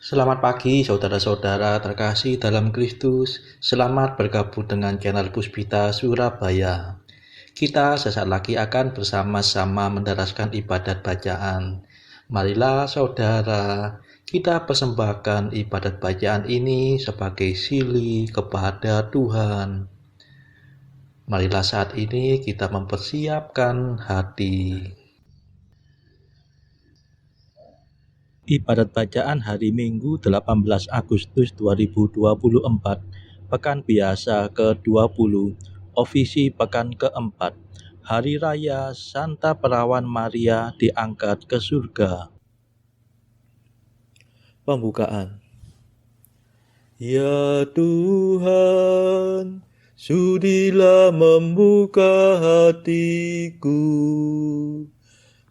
Selamat pagi saudara-saudara terkasih dalam Kristus. Selamat bergabung dengan channel Puspita Surabaya. Kita sesaat lagi akan bersama-sama mendaraskan ibadat bacaan. Marilah saudara, kita persembahkan ibadat bacaan ini sebagai sili kepada Tuhan. Marilah saat ini kita mempersiapkan hati. Ibadat bacaan hari Minggu 18 Agustus 2024, Pekan Biasa ke-20, Ofisi Pekan ke-4, Hari Raya Santa Perawan Maria diangkat ke surga. Pembukaan. Ya Tuhan, sudilah membuka hatiku,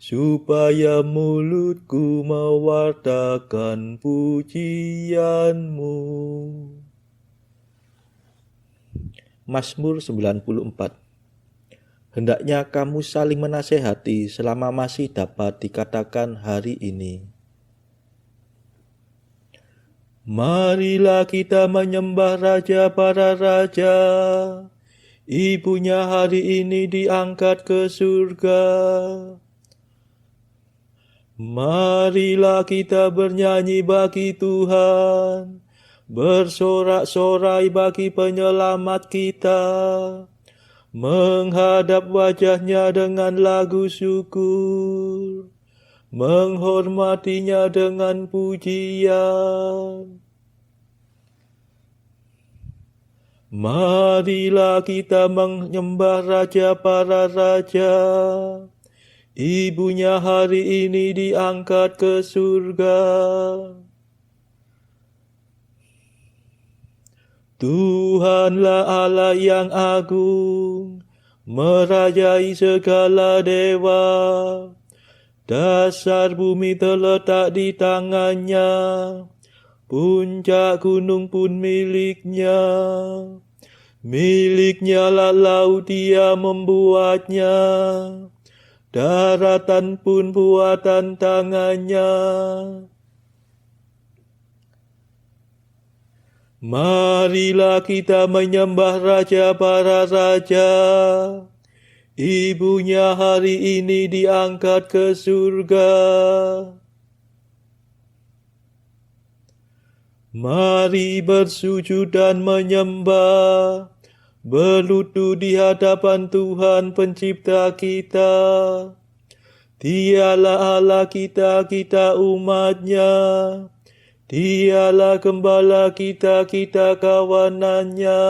supaya mulutku mewartakan pujian-Mu. Mazmur 94. Hendaknya kamu saling menasehati selama masih dapat dikatakan hari ini. Marilah kita menyembah Raja para Raja. Ibunya hari ini diangkat ke surga. Marilah kita bernyanyi bagi Tuhan, bersorak-sorai bagi penyelamat kita, menghadap wajahnya dengan lagu syukur, menghormatinya dengan pujian. Marilah kita menyembah Raja para Raja. Ibunya hari ini diangkat ke surga. Tuhanlah Allah yang agung, merajai segala dewa. Dasar bumi terletak di tangannya, puncak gunung pun miliknya. Miliknya lah laut, Dia membuatnya. Daratan pun buatan tangannya. Marilah kita menyembah Raja para Raja. Ibunya hari ini diangkat ke surga. Mari bersujud dan menyembah, berlutut di hadapan Tuhan pencipta kita. Dialah Allah kita, kita umat-Nya. Dialah gembala kita, kita kawanannya.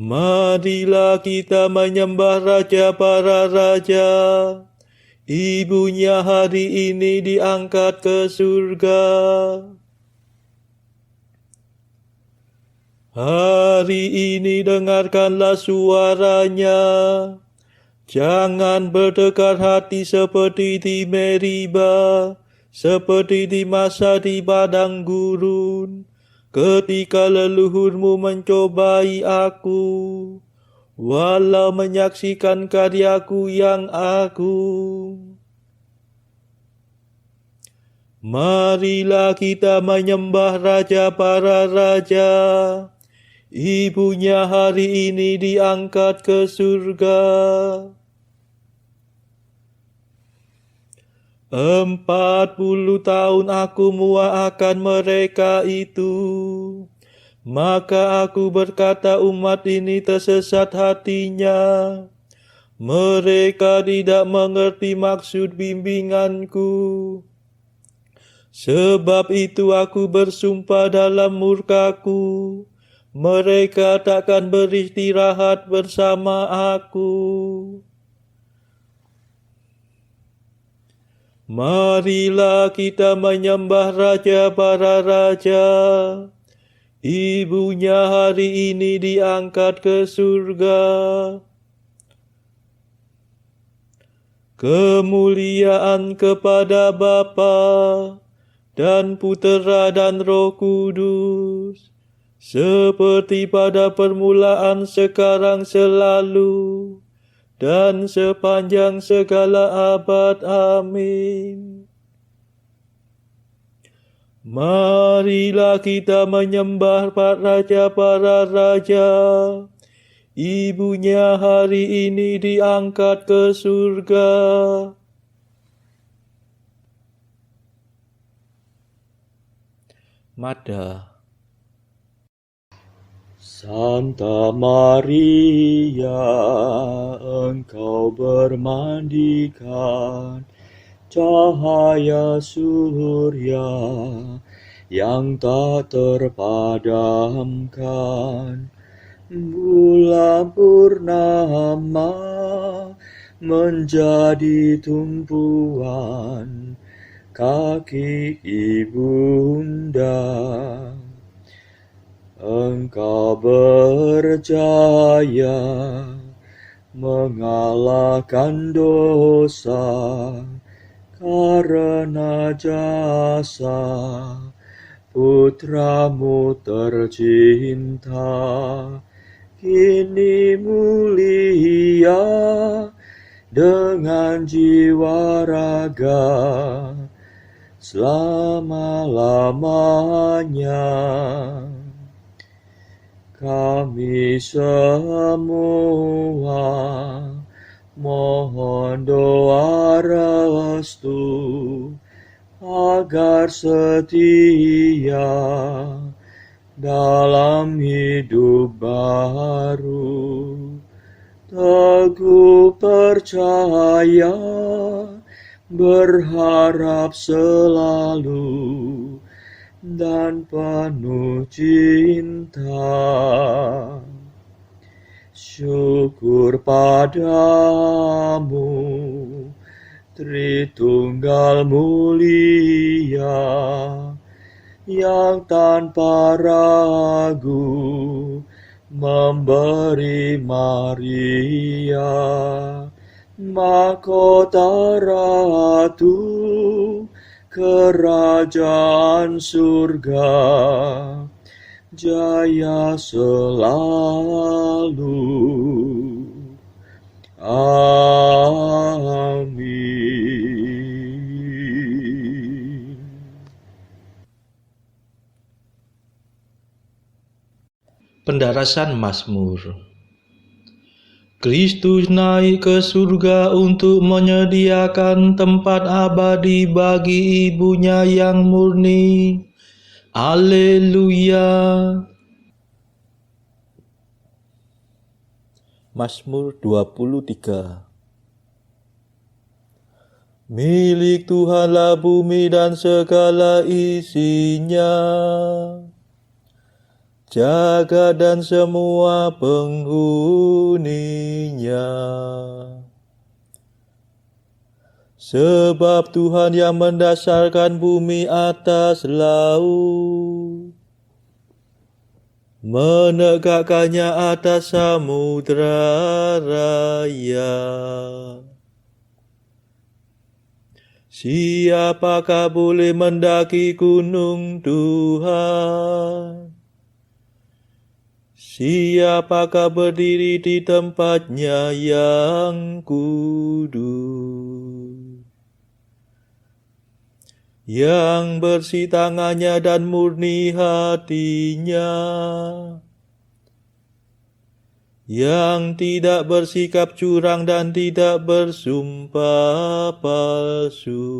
Marilah kita menyembah Raja para Raja. Ibunya hari ini diangkat ke surga. Hari ini dengarkanlah suaranya. Jangan bertekar hati seperti di Meriba, seperti di masa di padang gurun, ketika leluhurmu mencobai aku, walau menyaksikan karyaku yang agung. Marilah kita menyembah Raja para Raja. Ibunya hari ini diangkat ke surga. 40 tahun aku muak akan mereka itu. Maka aku berkata, umat ini tersesat hatinya. Mereka tidak mengerti maksud bimbinganku. Sebab itu aku bersumpah dalam murkaku, mereka takkan beristirahat bersama aku. Marilah kita menyembah Raja para Raja. Ibunya hari ini diangkat ke surga. Kemuliaan kepada Bapa dan Putera dan Roh Kudus, seperti pada permulaan, sekarang, selalu, dan sepanjang segala abad. Amin. Marilah kita menyembah para raja. Ibunya hari ini diangkat ke surga. Mada. Santa Maria, engkau bermandikan cahaya surya yang tak terpadamkan. Bulan purnama menjadi tumpuan kaki ibunda. Engkau berjaya mengalahkan dosa karena jasa putramu tercinta. Kini mulia dengan jiwa raga selama-lamanya. Kami semua mohon doa restu agar setia dalam hidup baru, teguh percaya, berharap selalu, dan penuh cinta. Syukur padamu, Tritunggal mulia, yang tanpa ragu memberi Maria mahkota ratu kerajaan surga, jaya selalu. Amin. Pendarasan Mazmur. Kristus naik ke surga untuk menyediakan tempat abadi bagi ibunya yang murni. Haleluya. Mazmur 23. Milik Tuhanlah bumi dan segala isinya, jagat dan semua penghuninya. Sebab Tuhan yang mendasarkan bumi atas laut, menegakkannya atas samudra raya. Siapakah boleh mendaki gunung Tuhan? Siapakah berdiri di tempatnya yang kudus? Yang bersih tangannya dan murni hatinya, yang tidak bersikap curang dan tidak bersumpah palsu.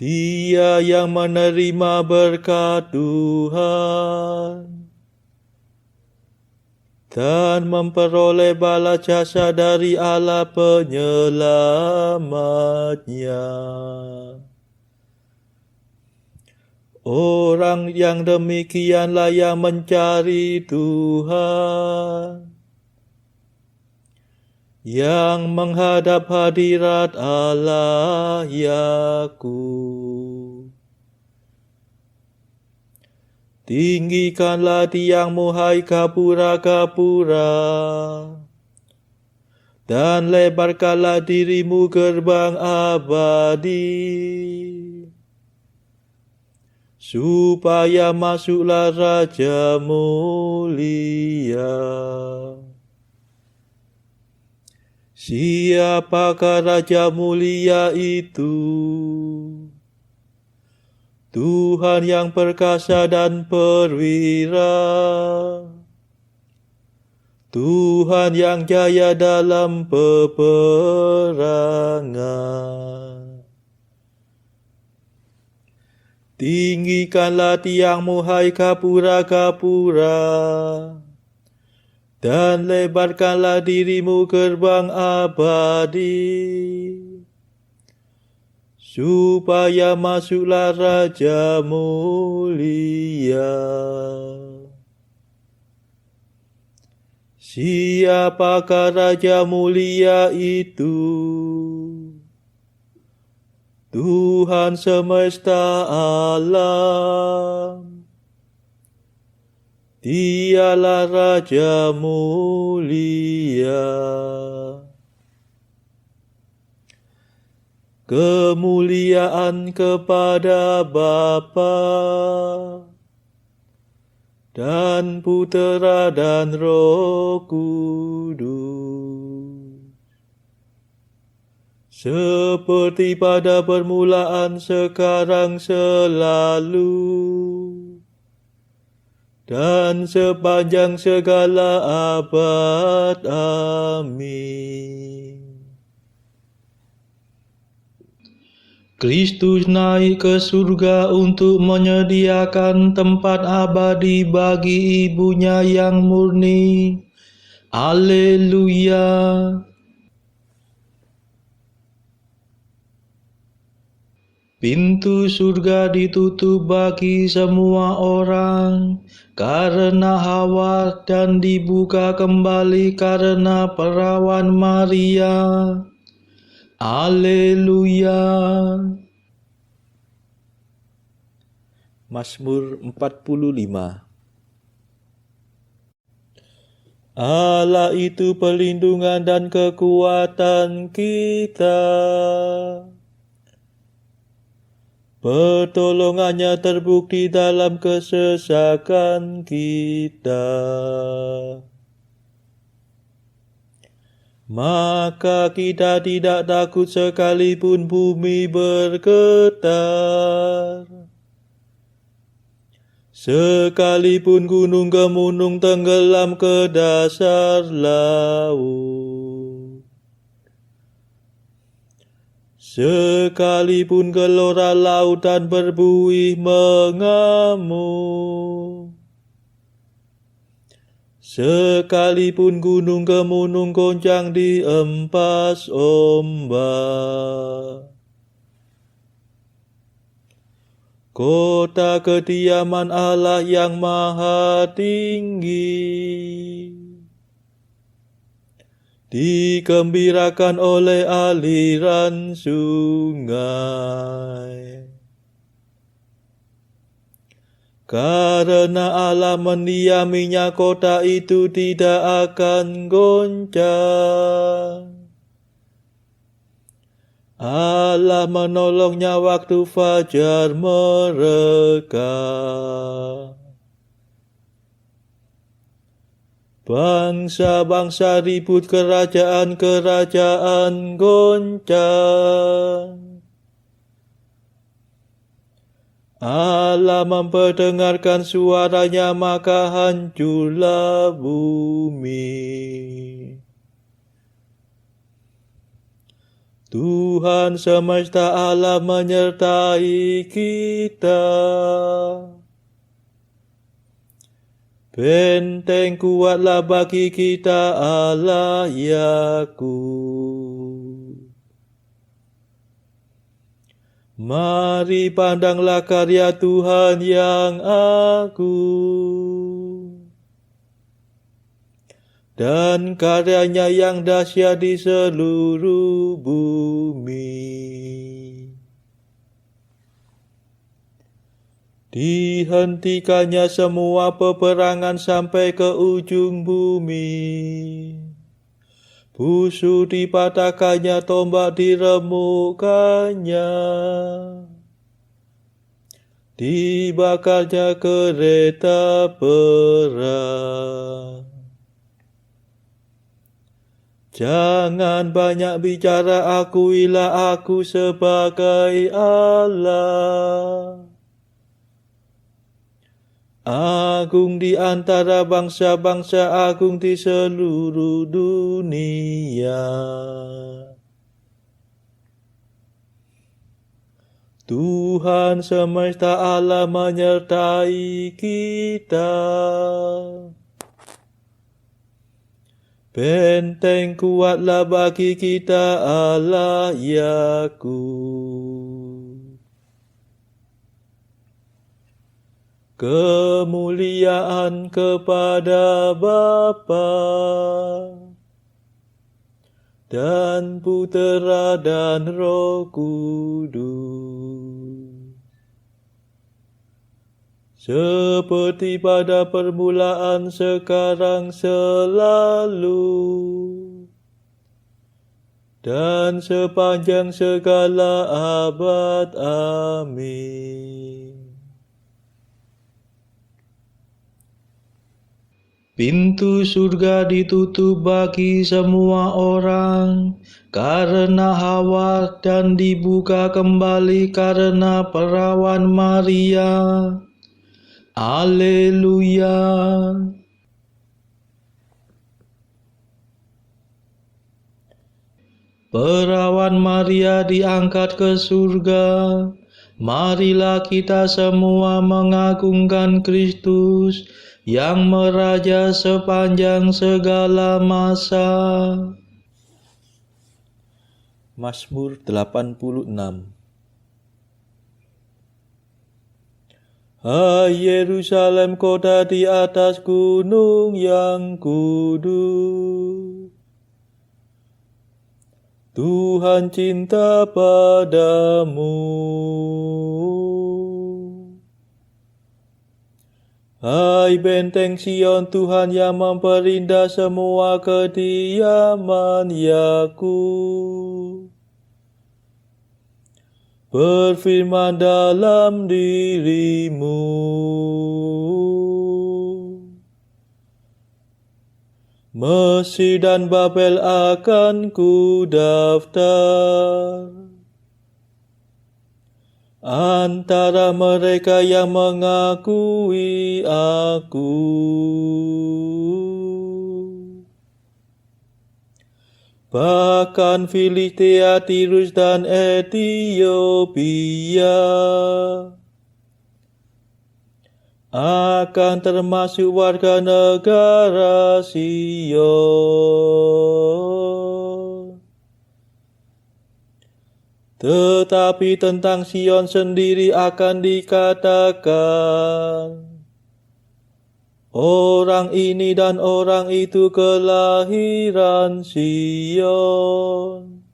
Dia yang menerima berkat Tuhan dan memperoleh bala jasa dari Allah penyelamatnya. Orang yang demikianlah yang mencari Tuhan, yang menghadap hadirat Allah Yakub. Tinggikanlah tiangmu hai kapura-kapura, dan lebarkanlah dirimu gerbang abadi, supaya masuklah Raja mulia. Siapakah Raja mulia itu? Tuhan yang perkasa dan perwira, Tuhan yang jaya dalam peperangan. Tinggikanlah tiangmu, hai kapura-kapura, dan lebarkanlah dirimu gerbang abadi, supaya masuklah Raja mulia. Siapakah Raja mulia itu? Tuhan semesta alam, Dialah Raja mulia. Kemuliaan kepada Bapa dan Putera dan Roh Kudus, seperti pada permulaan, sekarang, selalu, dan sepanjang segala abad. Amin. Kristus naik ke surga untuk menyediakan tempat abadi bagi ibunya yang murni. Haleluya. Pintu surga ditutup bagi semua orang karena Hawa, dan dibuka kembali karena perawan Maria. Haleluya. Mazmur 45. Allah itu perlindungan dan kekuatan kita. Pertolongannya terbukti dalam kesesakan kita. Maka kita tidak takut sekalipun bumi bergetar, sekalipun gunung gemunung tenggelam ke dasar laut, sekalipun gelora lautan berbuih mengamuk, sekalipun gunung gemunung goncang diempas ombak. Kota kediaman Allah yang maha tinggi digembirakan oleh aliran sungai. Karena Allah mendiaminya, kota itu tidak akan goncang. Allah menolongnya waktu fajar mereka. Bangsa-bangsa ribut, kerajaan-kerajaan goncang. Allah memperdengarkan suaranya, maka hancurlah bumi. Tuhan semesta alam menyertai kita. Benteng kuatlah bagi kita, Allah Yakub. Mari pandanglah karya Tuhan yang agung, dan karyanya yang dahsyat di seluruh bumi. Dihentikannya semua peperangan sampai ke ujung bumi. Busur dipatahkannya, tombak diremukkannya. Dibakarnya kereta perang. Jangan banyak bicara, akuilah aku sebagai Allah. Agung di antara bangsa-bangsa, agung di seluruh dunia. Tuhan semesta alam menyertai kita. Benteng kuatlah bagi kita Allah Yakub. Kemuliaan kepada Bapa dan Putera dan Roh Kudus, seperti pada permulaan, sekarang, selalu, dan sepanjang segala abad. Amin. Pintu surga ditutup bagi semua orang karena Hawa, dan dibuka kembali karena perawan Maria. Haleluya. Perawan Maria diangkat ke surga. Marilah kita semua mengagungkan Kristus yang meraja sepanjang segala masa. Mazmur 86. Hai Yerusalem, kota di atas gunung yang kudus, Tuhan cinta padamu. Hai benteng Sion, Tuhan yang memperindah semua kediaman Yakub, berfirman dalam dirimu. Mesir dan Babel akan ku daftar antara mereka yang mengakui aku. Bahkan Filistia, Tirus dan Ethiopia akan termasuk warga negara Sion. Tetapi tentang Sion sendiri akan dikatakan, orang ini dan orang itu kelahiran Sion.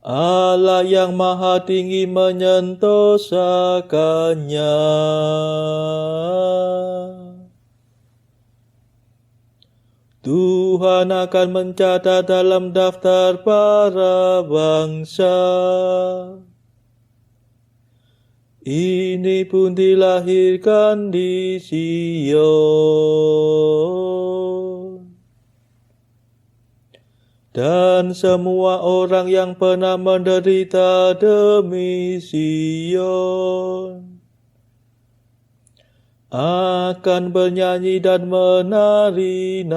Allah yang Maha Tinggi menyentosakannya. Tuhan akan mencatat dalam daftar para bangsa. Ini pun dilahirkan di Sion. Dan semua orang yang pernah menderita demi Sion akan bernyanyi dan menari-nari.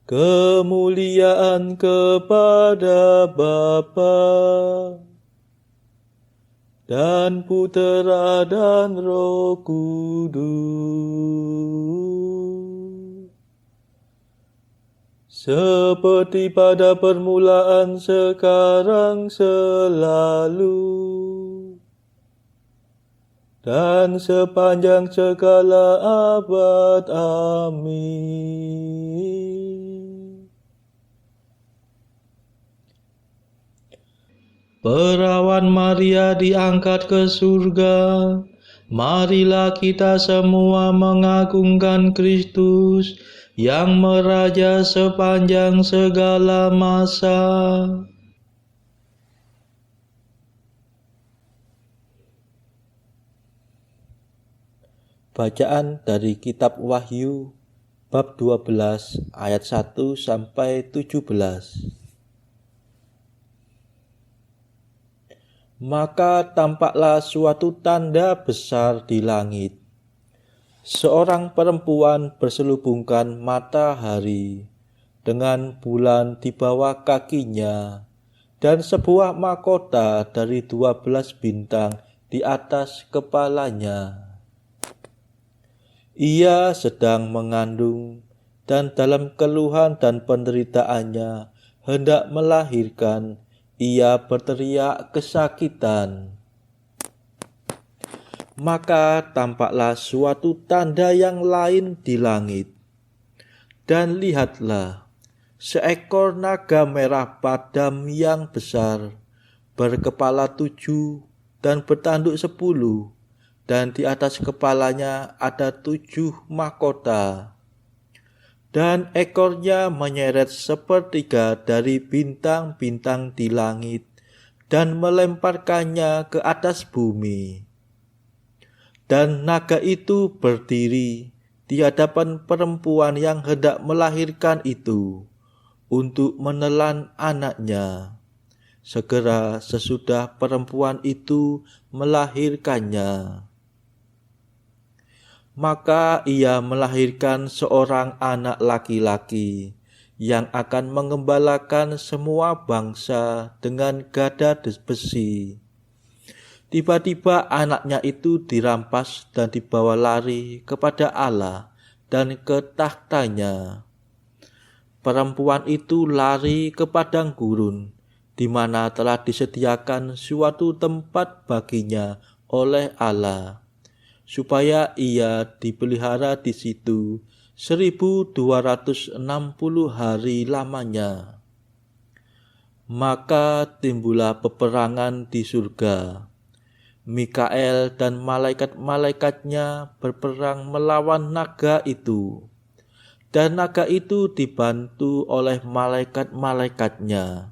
Kemuliaan kepada Bapa dan Putera dan Roh Kudus, seperti pada permulaan, sekarang, selalu, dan sepanjang segala abad. Amin. Perawan Maria diangkat ke surga. Marilah kita semua mengagungkan Kristus yang meraja sepanjang segala masa. Bacaan dari kitab Wahyu bab 12 ayat 1 sampai 17. Maka tampaklah suatu tanda besar di langit. Seorang perempuan berselubungkan matahari dengan bulan di bawah kakinya dan sebuah mahkota dari 12 bintang di atas kepalanya. Ia sedang mengandung dan dalam keluhan dan penderitaannya hendak melahirkan, ia berteriak kesakitan. Maka tampaklah suatu tanda yang lain di langit. Dan lihatlah, seekor naga merah padam yang besar, berkepala 7 dan bertanduk 10, dan di atas kepalanya ada 7 mahkota. Dan ekornya menyeret sepertiga dari bintang-bintang di langit dan melemparkannya ke atas bumi. Dan naga itu berdiri di hadapan perempuan yang hendak melahirkan itu untuk menelan anaknya. Segera sesudah perempuan itu melahirkannya, maka ia melahirkan seorang anak laki-laki yang akan mengembalakan semua bangsa dengan gada besi. Tiba-tiba anaknya itu dirampas dan dibawa lari kepada Allah dan ke takhtanya. Perempuan itu lari ke padang gurun, di mana telah disediakan suatu tempat baginya oleh Allah, supaya ia dipelihara di situ 1260 hari lamanya. Maka timbullah peperangan di surga. Mikael dan malaikat-malaikatnya berperang melawan naga itu. Dan naga itu dibantu oleh malaikat-malaikatnya.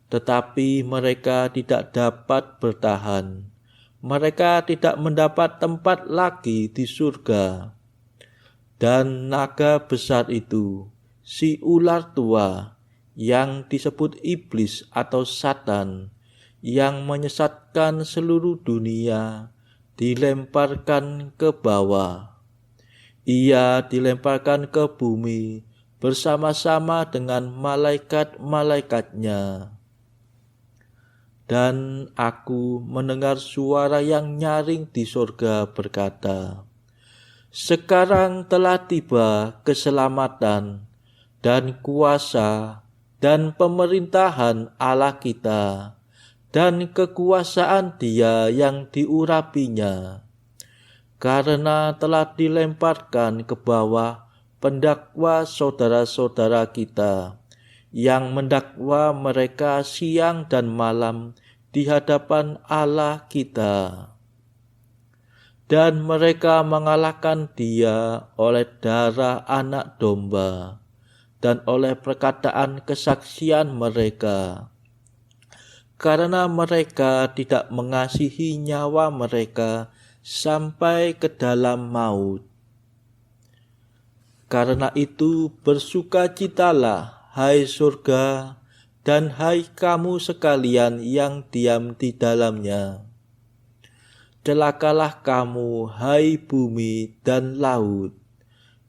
Tetapi mereka tidak dapat bertahan. Mereka tidak mendapat tempat lagi di surga. Dan naga besar itu, si ular tua, yang disebut iblis atau Satan, yang menyesatkan seluruh dunia, dilemparkan ke bawah. Ia dilemparkan ke bumi bersama-sama dengan malaikat-malaikatnya. Dan aku mendengar suara yang nyaring di surga berkata, "Sekarang telah tiba keselamatan dan kuasa dan pemerintahan Allah kita, dan kekuasaan Dia yang diurapinya, karena telah dilemparkan ke bawah pendakwa saudara-saudara kita, yang mendakwa mereka siang dan malam di hadapan Allah kita. Dan mereka mengalahkan Dia oleh darah anak domba dan oleh perkataan kesaksian mereka, karena mereka tidak mengasihi nyawa mereka sampai ke dalam maut. Karena itu bersukacitalah, hai surga, dan hai kamu sekalian yang diam di dalamnya. Celakalah kamu, hai bumi dan laut,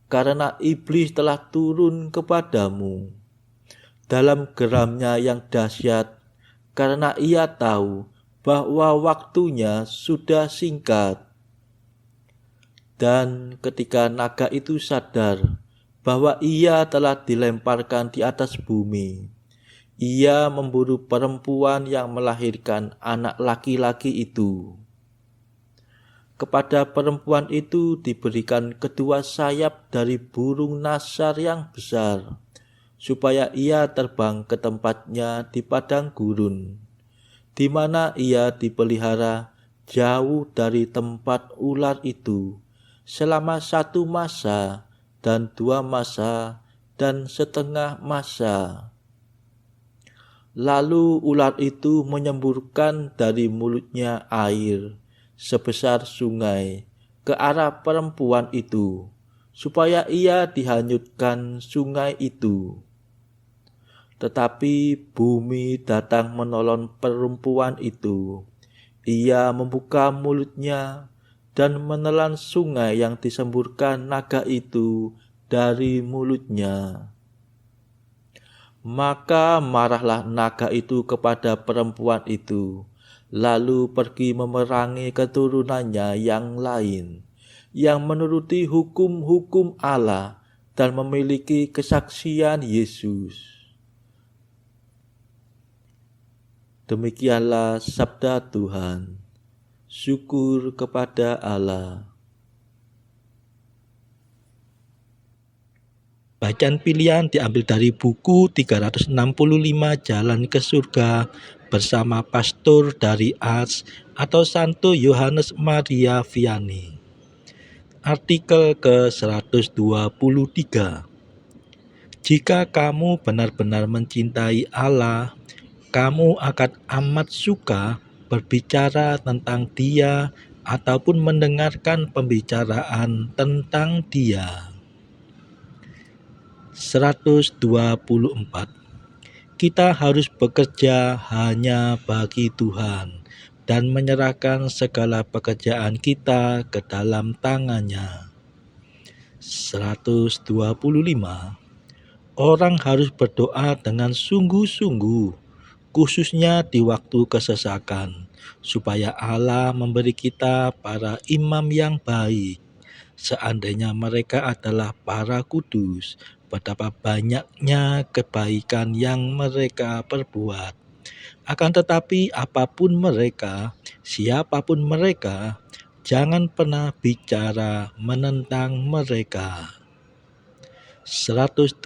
karena iblis telah turun kepadamu dalam geramnya yang dahsyat, karena ia tahu bahwa waktunya sudah singkat. Dan ketika naga itu sadar bahwa ia telah dilemparkan di atas bumi, ia memburu perempuan yang melahirkan anak laki-laki itu. Kepada perempuan itu diberikan kedua sayap dari burung nasar yang besar, supaya ia terbang ke tempatnya di padang gurun, di mana ia dipelihara jauh dari tempat ular itu selama 1 masa dan 2 masa dan setengah masa. Lalu ular itu menyemburkan dari mulutnya air sebesar sungai ke arah perempuan itu, supaya ia dihanyutkan sungai itu. Tetapi bumi datang menolong perempuan itu. Ia membuka mulutnya dan menelan sungai yang disemburkan naga itu dari mulutnya. Maka marahlah naga itu kepada perempuan itu, lalu pergi memerangi keturunannya yang lain, yang menuruti hukum-hukum Allah dan memiliki kesaksian Yesus. Demikianlah sabda Tuhan. Syukur kepada Allah. Bacaan pilihan diambil dari buku 365 Jalan ke Surga bersama pastor dari Ars atau Santo Yohanes Maria Vianney. Artikel ke-123. Jika kamu benar-benar mencintai Allah, kamu akan amat suka berbicara tentang Dia ataupun mendengarkan pembicaraan tentang Dia. 124. Kita harus bekerja hanya bagi Tuhan dan menyerahkan segala pekerjaan kita ke dalam tangan-Nya. 125. Orang harus berdoa dengan sungguh-sungguh, khususnya di waktu kesesakan, supaya Allah memberi kita para imam yang baik. Seandainya mereka adalah para kudus, betapa banyaknya kebaikan yang mereka perbuat. Akan tetapi apapun mereka, siapapun mereka, jangan pernah bicara menentang mereka. 126.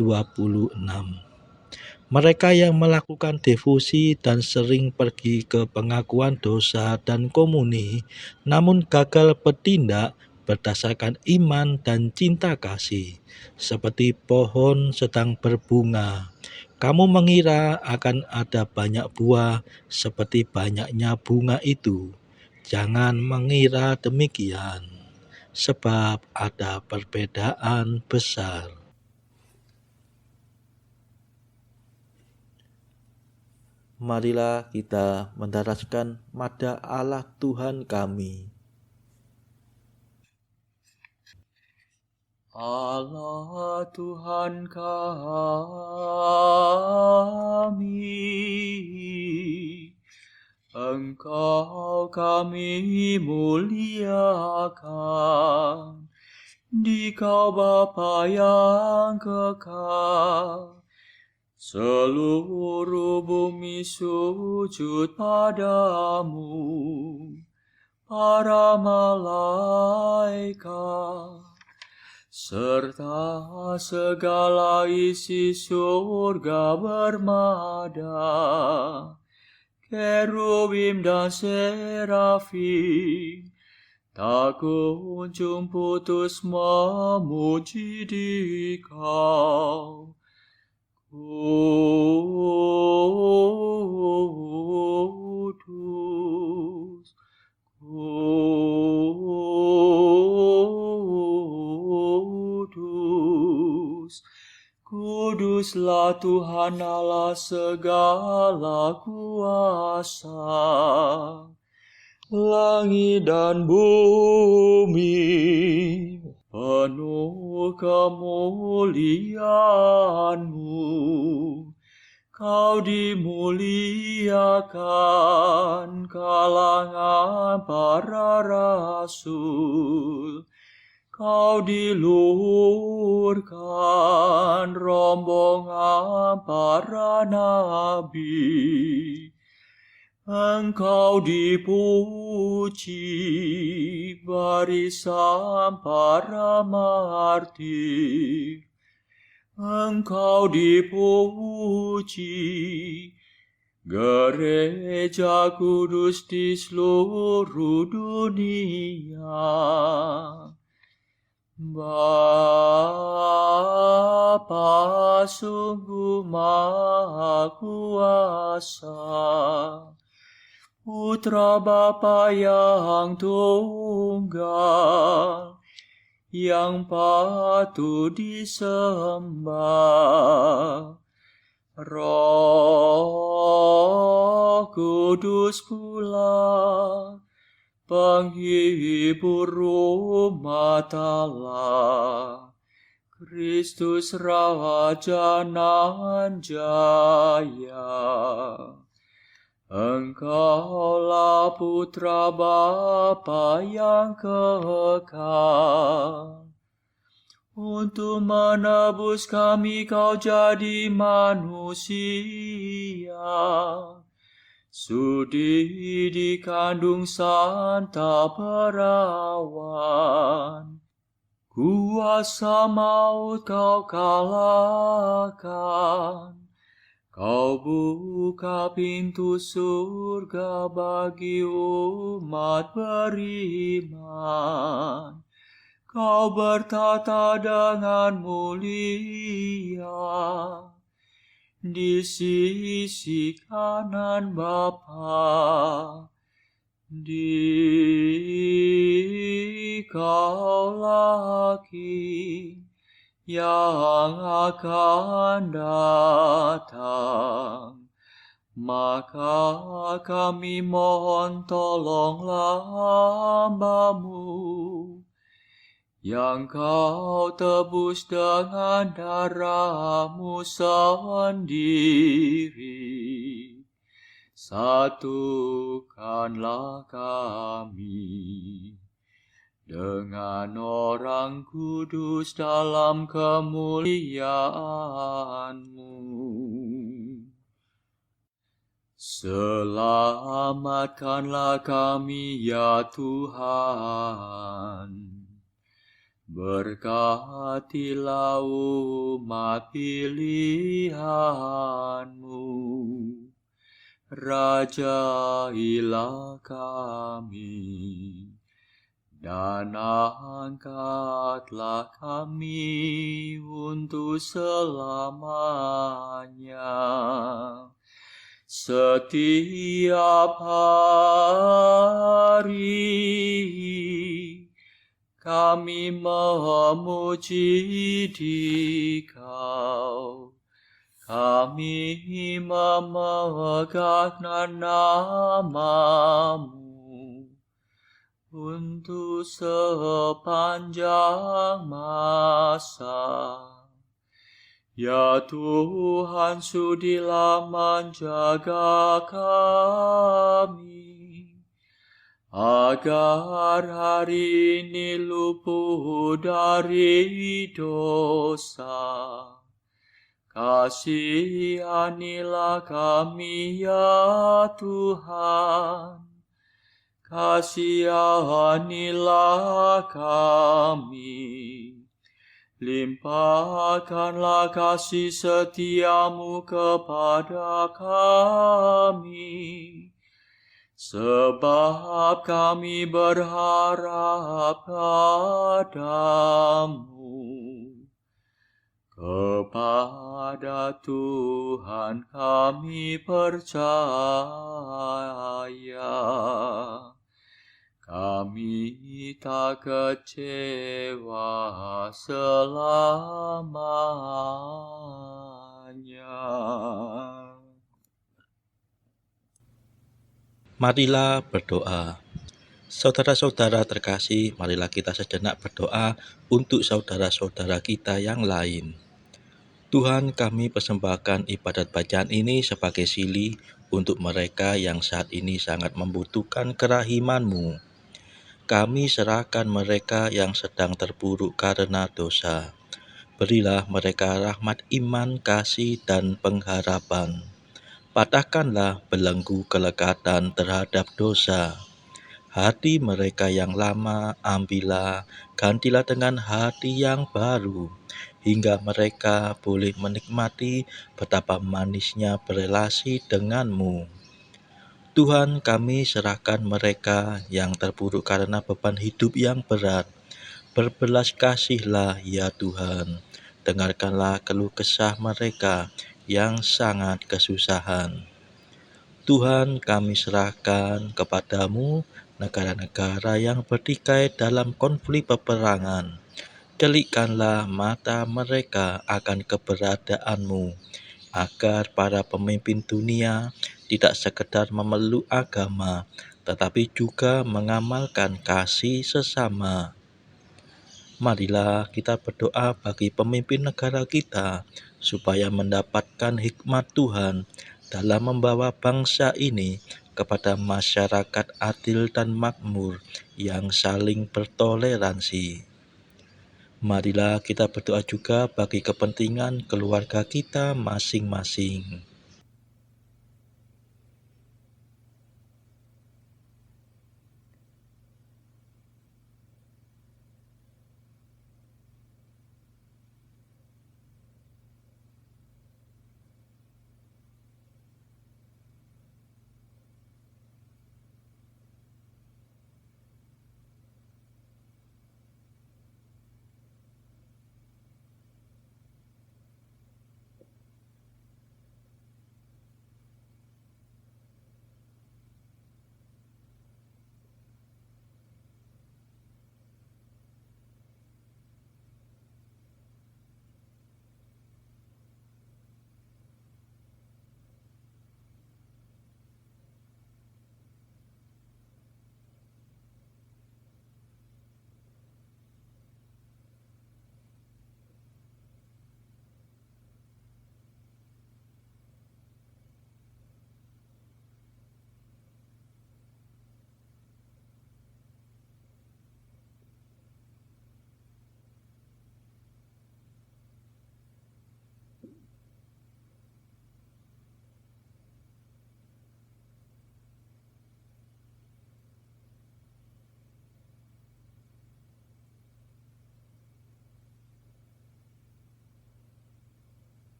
Mereka yang melakukan devosi dan sering pergi ke pengakuan dosa dan komuni, namun gagal bertindak berdasarkan iman dan cinta kasih, seperti pohon sedang berbunga. Kamu mengira akan ada banyak buah seperti banyaknya bunga itu. Jangan mengira demikian, sebab ada perbedaan besar. Marilah kita mendaraskan mada Allah Tuhan kami. Allah Tuhan kami, Engkau kami muliakan, Dikau Bapa yang kekal. Seluruh bumi sujud padamu, para malaikat, serta segala isi surga bermada, kerubim dan serafim, tak kunjung putus memuji Dikau. Kudus, kudus, kuduslah Tuhan Allah segala kuasa. Langit dan bumi penuh kemuliaan-Mu. Kau dimuliakan kalangan para rasul. Kau diluhurkan rombongan para nabi. Engkau dipuji barisan para martir. Engkau dipuji gereja kudus di seluruh dunia. Bapa sungguh Maha Kuasa, Putra Bapa yang tunggal, yang patut disembah. Roh Kudus pula, penghibur umat Allah, Kristus Raja nan jaya. Engkaulah Putra Bapa yang kekal. Untuk menebus kami kau jadi manusia. Sudi dikandung Santa Perawan. Kuasa maut kau kalahkan. Kau buka pintu surga bagi umat beriman. Kau bertata dengan mulia di sisi kanan Bapa. Dikaulah King yang akan datang. Maka kami mohon tolonglah hamba-Mu yang kau tebus dengan darah-Mu sendiri. Satukanlah kami dengan orang kudus dalam kemuliaan-Mu. Selamatkanlah kami ya Tuhan. Berkatilah umat pilihan-Mu. Rajailah kami, dan angkatlah kami untuk selamanya. Setiap hari kami memuji Dikau. Kami memegang nama-Mu untuk sepanjang masa. Ya Tuhan, sudilah menjaga kami, agar hari ini luput dari dosa. Kasihanilah kami ya Tuhan, kasihanilah kami. Limpahkanlah kasih setia-Mu kepada kami, sebab kami berharap padamu. Kepada Tuhan kami percaya, kami tak kecewa selamanya. Marilah berdoa. Saudara-saudara terkasih, marilah kita sejenak berdoa untuk saudara-saudara kita yang lain. Tuhan, kami persembahkan ibadat bacaan ini sebagai sili untuk mereka yang saat ini sangat membutuhkan kerahiman-Mu. Kami serahkan mereka yang sedang terpuruk karena dosa. Berilah mereka rahmat iman, kasih, dan pengharapan. Patahkanlah belenggu kelekatan terhadap dosa. Hati mereka yang lama ambillah, gantilah dengan hati yang baru, hingga mereka boleh menikmati betapa manisnya berelasi dengan-Mu. Tuhan, kami serahkan mereka yang terpuruk karena beban hidup yang berat. Berbelas kasihlah ya Tuhan, dengarkanlah keluh kesah mereka yang sangat kesusahan. Tuhan, kami serahkan kepadamu negara-negara yang bertikai dalam konflik peperangan. Delikkanlah mata mereka akan keberadaan-Mu. agar para pemimpin dunia tidak sekedar memeluk agama, tetapi juga mengamalkan kasih sesama. Marilah kita berdoa bagi pemimpin negara kita, supaya mendapatkan hikmat Tuhan dalam membawa bangsa ini kepada masyarakat adil dan makmur yang saling bertoleransi. Marilah kita berdoa juga bagi kepentingan keluarga kita masing-masing.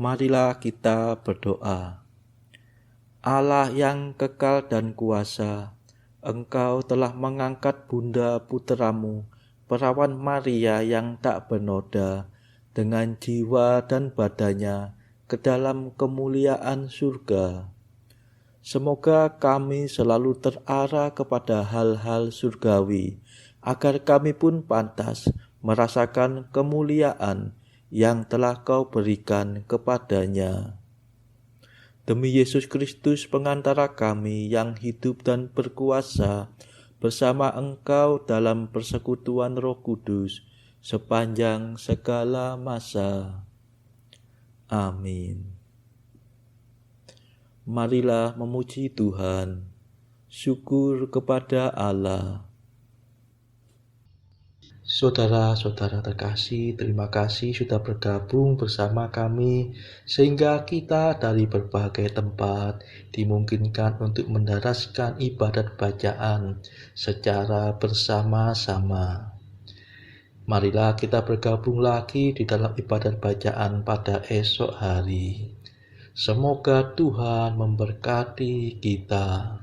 Marilah kita berdoa. Allah yang kekal dan kuasa, Engkau telah mengangkat Bunda Puteramu, Perawan Maria yang tak bernoda, dengan jiwa dan badannya ke dalam kemuliaan surga. Semoga kami selalu terarah kepada hal-hal surgawi, agar kami pun pantas merasakan kemuliaan yang telah Kau berikan kepadanya. Demi Yesus Kristus pengantara kami yang hidup dan berkuasa bersama Engkau dalam persekutuan Roh Kudus sepanjang segala masa. Amin. Marilah memuji Tuhan. Syukur kepada Allah. Saudara-saudara terkasih, terima kasih sudah bergabung bersama kami sehingga kita dari berbagai tempat dimungkinkan untuk mendaraskan ibadat bacaan secara bersama-sama. Marilah kita bergabung lagi di dalam ibadat bacaan pada esok hari. Semoga Tuhan memberkati kita.